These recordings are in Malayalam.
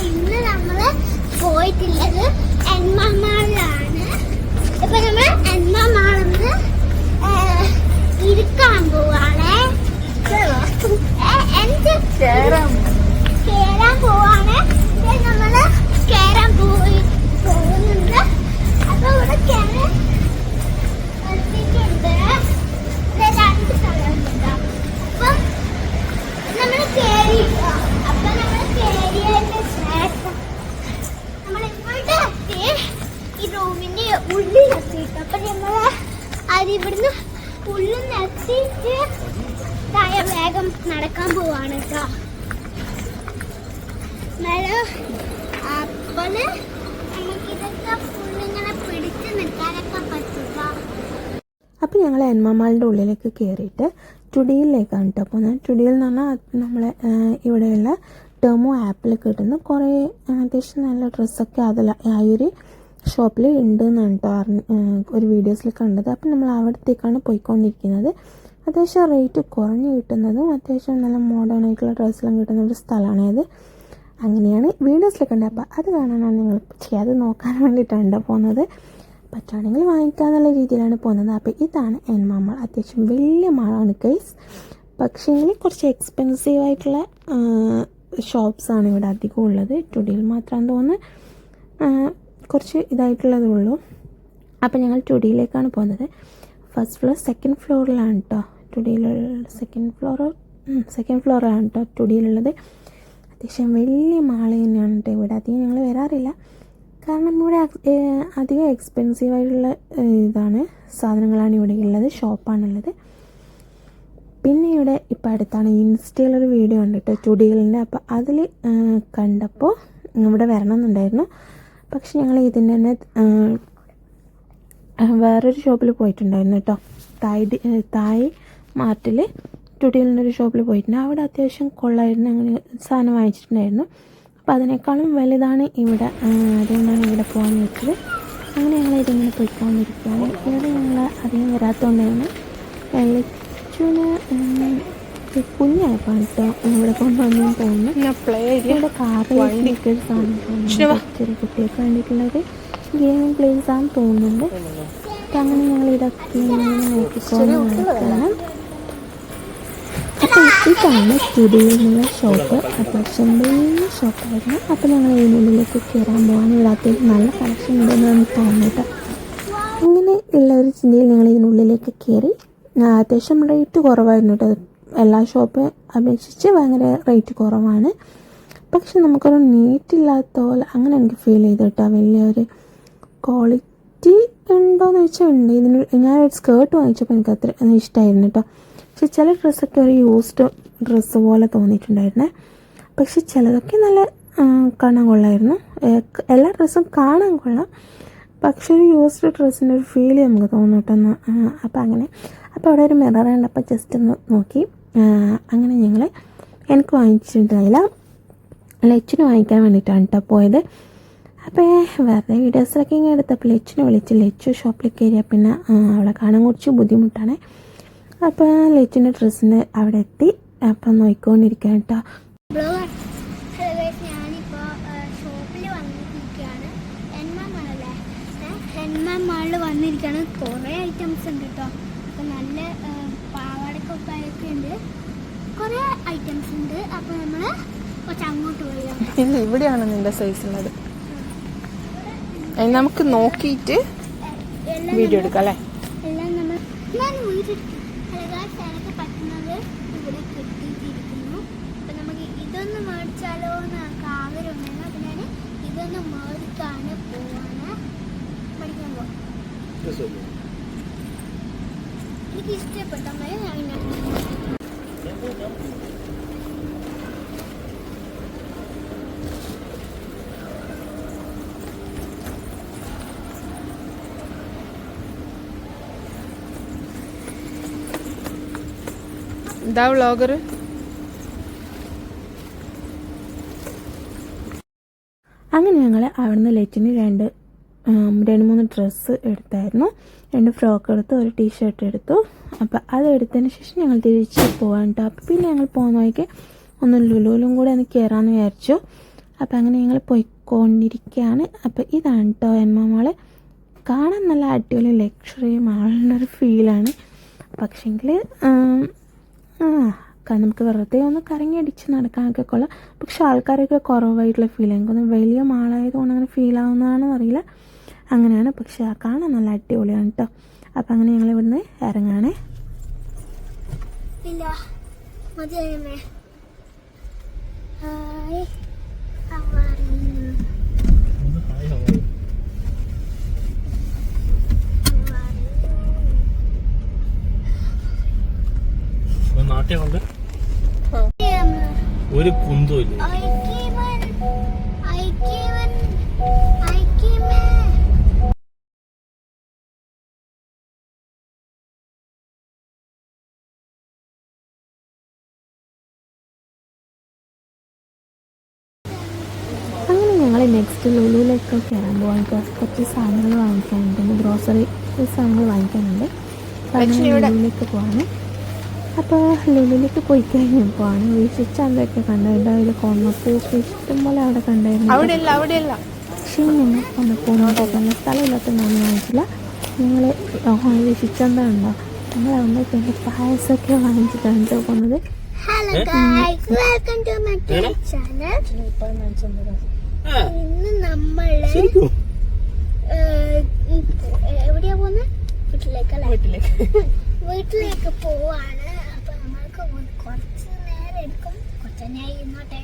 ഇന്ന് നമ്മള് പോയിട്ടുള്ളത് എന്മാളിലാണ്. ഇപ്പൊ നമ്മള് എന്മാളിന്ന് ഇരിക്കാൻ പോവാണ്. കേറാൻ പോവാണ്. നമ്മള് കേറാൻ പോകുന്നുണ്ട്. അപ്പൊ ഇവിടെ കേറാൻ എത്തിയിട്ടുണ്ട്. 2 സ്ഥലമുണ്ട്. അപ്പൊ നമ്മള് കേറിയിട്ടോ. അപ്പൊ നമ്മള് കേറിയതിന് ശേഷം നമ്മളിങ്ങോട്ട് എത്തി. ഈ റൂമിന്റെ ഉള്ളിലെത്തിയിട്ട് അപ്പൊ നമ്മള് അതിവിടുന്ന് ഉള്ളിൽ എത്തിയിട്ട് വേഗം നടക്കാൻ പോവാണ് കേട്ടോ. അപ്പോള് നമുക്കിതൊക്കെ ഫുള്ളിങ്ങനെ പിടിച്ച് നിൽക്കാനൊക്കെ പറ്റുക. അപ്പോൾ ഞങ്ങൾ എന്മാളിൻ്റെ ഉള്ളിലേക്ക് കയറിയിട്ട് ടുഡിയിലേക്കാണ് കേട്ടോ പോകുന്നത്. ടുഡിയിൽ എന്ന് പറഞ്ഞാൽ നമ്മളെ ഇവിടെയുള്ള ടെർമോ ആപ്പിൽ കിട്ടുന്ന കുറേ അത്യാവശ്യം നല്ല ഡ്രസ്സൊക്കെ അതിൽ ആ ഒരു ഷോപ്പിൽ ഉണ്ട് എന്നാണ് കേട്ടോ ഒരു വീഡിയോസിൽ കണ്ടത്. അപ്പം നമ്മൾ അവിടത്തേക്കാണ് പോയിക്കൊണ്ടിരിക്കുന്നത്. അത്യാവശ്യം റേറ്റ് കുറഞ്ഞ് കിട്ടുന്നതും അത്യാവശ്യം നല്ല മോഡേൺ ആയിട്ടുള്ള ഡ്രസ്സെല്ലാം കിട്ടുന്ന ഒരു സ്ഥലമാണത്. അങ്ങനെയാണ് വീഡിയോസിൽ കണ്ടത്. അപ്പോൾ അത് കാണാനാണ് ഞങ്ങൾ അത് നോക്കാൻ വേണ്ടിയിട്ടാണ് പോകുന്നത്. പറ്റുകയാണെങ്കിൽ വാങ്ങിക്കാന്നുള്ള രീതിയിലാണ് പോകുന്നത്. അപ്പോൾ ഇതാണ് എന്മാൾ. അത്യാവശ്യം വലിയ മാളാണ് ഗൈസ്. പക്ഷേങ്കിൽ കുറച്ച് എക്സ്പെൻസീവ് ആയിട്ടുള്ള ഷോപ്സാണ് ഇവിടെ അധികം ഉള്ളത്. ടുഡിയിൽ മാത്രമാണ് തോന്നുന്നു കുറച്ച് ഇതായിട്ടുള്ളതേ ഉള്ളൂ. അപ്പോൾ ഞങ്ങൾ ടുഡിയിലേക്കാണ് പോകുന്നത്. ഫസ്റ്റ് ഫ്ലോർ സെക്കൻഡ് ഫ്ലോറിലാണ് കേട്ടോ ടുഡിയിലുള്ള. സെക്കൻഡ് ഫ്ലോറിലാണ് കേട്ടോ ടുഡിയിലുള്ളത്. അത്യാവശ്യം വലിയ മാൾ തന്നെയാണ് കേട്ടോ ഇവിടെ. അധികം ഞങ്ങൾ വരാറില്ല, കാരണം ഇവിടെ അധികം എക്സ്പെൻസീവായിട്ടുള്ള ഇതാണ് സാധനങ്ങളാണ് ഇവിടെ ഉള്ളത്, ഷോപ്പാണുള്ളത്. പിന്നെ ഇവിടെ ഇപ്പം അടുത്താണ് ഇൻസ്റ്റയിലൊരു വീഡിയോ ഉണ്ട് കേട്ടോ ടുഡിയിലിൻ്റെ. അപ്പോൾ അതിൽ കണ്ടപ്പോൾ ഇവിടെ വരണമെന്നുണ്ടായിരുന്നു. പക്ഷെ ഞങ്ങൾ ഇതിൻ്റെ തന്നെ വേറൊരു ഷോപ്പിൽ പോയിട്ടുണ്ടായിരുന്നു കേട്ടോ. തായ് മാർട്ടിൽ ടുഡിയിലിൻ്റെ ഒരു ഷോപ്പിൽ പോയിട്ടുണ്ട്. അവിടെ അത്യാവശ്യം കൊള്ളായിരുന്നു. അങ്ങനെ സാധനം വാങ്ങിച്ചിട്ടുണ്ടായിരുന്നു. അപ്പോൾ അതിനേക്കാളും വലുതാണ് ഇവിടെ. അതുകൊണ്ടാണ് ഇവിടെ പോകാൻ വെച്ചത്. അങ്ങനെ ഞങ്ങൾ ഇതിങ്ങനെ പോയിക്കൊണ്ടിരിക്കുകയാണ്. ഇവിടെ ഞങ്ങൾ അധികം വരാത്തതുകൊണ്ടാണ് ലച്ചുവിന് കുഞ്ഞായപ്പോൾ കേട്ടോ ഇവിടെ കൊണ്ടുവന്നു തോന്നുന്നു. ഇവിടെ കാറിലേക്ക് ഒരു സാധനം തോന്നുന്നു, ചെറിയ കുട്ടികൾക്ക് വേണ്ടിയിട്ടുള്ളത് ഗെയിമിംഗ് പ്ലേസ് ആണെന്ന് തോന്നുന്നുണ്ട്. അപ്പം അങ്ങനെ ഞങ്ങൾ ഇതൊക്കെ നോക്കിക്കൊണ്ട് നടക്കുകയാണ്. അപ്പോൾ ഇതാണ് ടുഡിയിലുള്ള ഷോപ്പ്. അത്യാവശ്യം വലിയ ഷോപ്പായിരുന്നു. അപ്പോൾ ഞങ്ങൾ ഇതിനുള്ളിലേക്ക് കയറാൻ പോകാൻ. ഇവിടെ അത്യാവശ്യം നല്ല കളക്ഷൻ ഉണ്ടെന്ന് നമുക്ക് തോന്നിയിട്ട് അങ്ങനെ ഉള്ള ഒരു ചിന്തയിൽ ഞങ്ങൾ ഇതിനുള്ളിലേക്ക് കയറി. അത്യാവശ്യം റേറ്റ് കുറവായിരുന്നു കേട്ടോ. എല്ലാ ഷോപ്പ് അപേക്ഷിച്ച് ഭയങ്കര റേറ്റ് കുറവാണ്. പക്ഷെ നമുക്കൊരു നീറ്റില്ലാത്ത പോലെ അങ്ങനെ എനിക്ക് ഫീൽ ചെയ്തു കേട്ടോ. വലിയൊരു ക്വാളിറ്റി ഉണ്ടോയെന്ന് വെച്ചാൽ ഉണ്ട്. ഇതിന് ഞാനൊരു സ്കേർട്ട് വാങ്ങിച്ചപ്പോൾ എനിക്ക് അത്ര ഇഷ്ടമായിരുന്നു കേട്ടോ. പക്ഷെ ചില ഡ്രസ്സൊക്കെ ഒരു യൂസ്ഡ് ഡ്രസ്സ് പോലെ തോന്നിയിട്ടുണ്ടായിരുന്നേ. പക്ഷെ ചിലതൊക്കെ നല്ല കാണാൻ കൊള്ളായിരുന്നു. എല്ലാ ഡ്രസ്സും കാണാൻ കൊള്ളാം, പക്ഷെ ഒരു യൂസ്ഡ് ഡ്രസ്സിൻ്റെ ഒരു ഫീൽ നമുക്ക് തോന്നും കേട്ടോ. അപ്പം അങ്ങനെ അപ്പോൾ അവിടെ ഒരു മിറർ ഉണ്ട്. അപ്പോൾ ജസ്റ്റ് ഒന്ന് നോക്കി അങ്ങനെ ഞങ്ങൾ എനിക്ക് വാങ്ങിച്ചിട്ടുണ്ടായില്ല, ലച്ചിന് വാങ്ങിക്കാൻ വേണ്ടിയിട്ടാണ് കേട്ടോ പോയത്. അപ്പോൾ വേറെ വീഡിയോസിലൊക്കെ ഇങ്ങനെ എടുത്തപ്പോൾ ലച്ചിനെ വിളിച്ച് ലച്ചു ഷോപ്പിൽ കയറിയാൽ പിന്നെ അവളെ കാണാൻ കുറച്ച് ബുദ്ധിമുട്ടാണ്. അപ്പോൾ ലച്ചിൻ്റെ ഡ്രസ്സിന് അവിടെ എത്തി. അപ്പം നോക്കിക്കൊണ്ടിരിക്കുകയാണ് കേട്ടോ. ഞാനിപ്പോൾ ഷോപ്പിൽ വന്നിരിക്കുകയാണ്. എന്മാളിൽ വന്നിരിക്കുകയാണ്. കുറേ ഐറ്റംസ് ഉണ്ട് കേട്ടോ. അപ്പോൾ നല്ല പാവാടക്കൊക്കെ ഉണ്ട്, കുറേ ഐറ്റംസ് ഉണ്ട്. അപ്പോൾ നമ്മൾ കുറച്ച് അങ്ങോട്ട് പോയി. ഇല്ല, ഇവിടെയാണ് നിൻ്റെ സൈസ് ഉള്ളത്. നമുക്ക് നോക്കിയിട്ട് വീഡിയോ എടുക്കാം അല്ലേ? എല്ലാം നമ്മൾ ഞാൻ വീട്ടിലെടുക്കും. എനിക്ക് പറ്റുന്നത് ഇവിടെ കിട്ടിയിട്ടിരിക്കുന്നു. അപ്പം നമുക്ക് ഇതൊന്ന് മേടിച്ചാലോ എന്ന് നമുക്ക് ആഗ്രഹമുണ്ടായിരുന്നു. അപ്പം ഞാൻ ഇതൊന്ന് മേടിക്കാണ് പോവാണ്. പഠിക്കാൻ പോവാം. എനിക്ക് ഇഷ്ടപ്പെട്ട ഞാൻ ഇതാ വ്ളോഗർ. അങ്ങനെ ഞങ്ങൾ അവിടുന്ന് ലച്ചിന് രണ്ട് 3 ഡ്രസ്സ് എടുത്തായിരുന്നു. 2 ഫ്രോക്ക് എടുത്തു, ഒരു ടീഷർട്ട് എടുത്തു. അപ്പോൾ അത് എടുത്തതിന് ശേഷം ഞങ്ങൾ തിരിച്ച് പോകാൻ കേട്ടോ. അപ്പോൾ പിന്നെ ഞങ്ങൾ പോകുന്ന വഴിക്ക് ഒന്ന് ലുലുവിലും കൂടെ ഒന്ന് കയറാമെന്ന് വിചാരിച്ചു. അപ്പം അങ്ങനെ ഞങ്ങൾ പോയിക്കൊണ്ടിരിക്കുകയാണ്. അപ്പോൾ ഇതാണ് കേട്ടോ എൻമാമാൾ. കാണാൻ നല്ല അടിപൊളി ലക്ഷറി മാളിനൊരു ഫീലാണ്. പക്ഷേങ്കിൽ നമുക്ക് വെറുതെ ഒന്ന് കറങ്ങി അടിച്ച് നടക്കാനൊക്കെ കൊള്ളാം. പക്ഷെ ആൾക്കാരൊക്കെ കുറവായിട്ടുള്ള ഫീൽ. എനിക്കൊന്ന് വലിയ മാളായതുകൊണ്ട് അങ്ങനെ ഫീൽ ആവുന്നതാണെന്ന് അറിയില്ല. അങ്ങനെയാണ്. പക്ഷെ കാണാൻ നല്ല അടിപൊളിയാണ് കേട്ടോ. അപ്പം അങ്ങനെ ഞങ്ങൾ ഇവിടുന്ന് ഇറങ്ങാണേ. ഇല്ല മതിയായമ്മേ. ഹായ് ഹവാരി നാട്യം കൊണ്ട് ഒരു കുന്തവും ഇല്ല. അങ്ങനെ ഞങ്ങൾ നെക്സ്റ്റ് ലുലുവിലേക്ക് കയറാൻ പോകാൻ കുറച്ച് സാധനങ്ങൾ വാങ്ങിക്കാനുണ്ട്. ഗ്രോസറി സാധനങ്ങൾ വാങ്ങിക്കാനുണ്ട്. അപ്പോൾ അങ്ങനെ ലുലുവിലേക്ക് പോവാണ്. അപ്പോൾ ലുലുവിലേക്ക് പോയി കഴിഞ്ഞപ്പോഴാണ് വിശിച്ചാന്തൊക്കെ കണ്ടത്. അതിൽ കൊന്നപ്പൂക്ക് ഇഷ്ടംപോലെ അവിടെ കണ്ടായിരുന്നു. പക്ഷേ ഞങ്ങൾ കൊന്നപ്പൂന്നൊക്കെ നല്ല സ്ഥലമില്ലാത്തതൊന്നും വാങ്ങിച്ചില്ല. ഞങ്ങൾ വിശിച്ചന്ത ഉണ്ടോ ഞങ്ങൾ അവിടെ തന്നെ പായസമൊക്കെ വാങ്ങിച്ചിട്ടാണ് പോകുന്നത്. Hello guys, welcome to my channel. ഇന്ന് നമ്മള് എവിടെയാ പോകുന്നത്? വീട്ടിലേക്ക് പോവാണ്. അപ്പൊ നമ്മൾക്ക് കുറച്ച് നേരം എടുക്കും. കുറച്ച് നേരം ഇരുന്നോട്ടെ.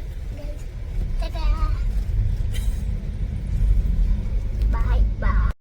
Bye bye.